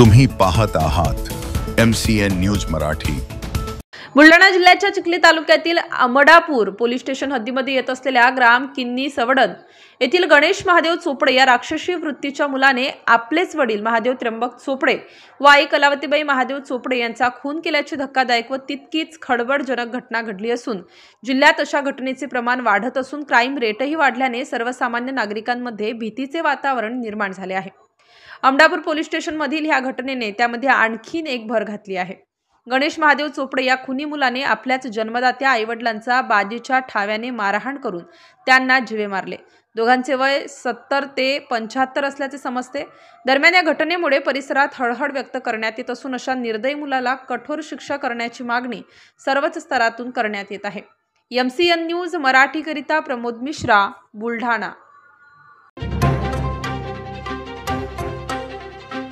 तुम्ही पाहत आहात MCN न्यूज मराठी। बुलढाणा जिल्ह्याच्या चिखली तालुक्यातील अमडापूर पोलीस स्टेशन हद्दीमध्ये येत असलेल्या ग्राम किन्नी सवडन येथील गणेश महादेव चोपडे या राक्षसी वृत्तीच्या मुलाने आपलेच वडील महादेव त्र्यंबक चोपडे व आई कलावतीबाई महादेव चोपडे यांचा खून केल्याची धक्कादायक व तितकीच खळबळजनक घटना घडली असून जिल्ह्यात अशा घटनेचे प्रमाण वाढत असून क्राईम रेटही वाढल्याने सर्वसामान्य नागरिकांमध्ये भीतीचे वातावरण निर्माण झाले आहे। अमडापूर पोलीस स्टेशन मधील ह्या घटनेने त्यामध्ये आणखीन एक भर घातली आहे। गणेश महादेव चोपडे या खुनी मुलाने आपल्याच जन्मदात्या आईवडिलांचा बाजीच्या ठाव्याने मारहाण करून त्यांना जीवे मारले। दोघांचे वय 70 ते 75 असल्याचे समजते। दरम्यान या घटनेमुळे परिसरात हळहळ व्यक्त करण्यात येत असून अशा निर्दयी मुलाला कठोर शिक्षा करण्याची मागणी सर्वच स्तरातून करण्यात येत आहे। MCN न्यूज मराठी करिता प्रमोद मिश्रा, बुलढाणा।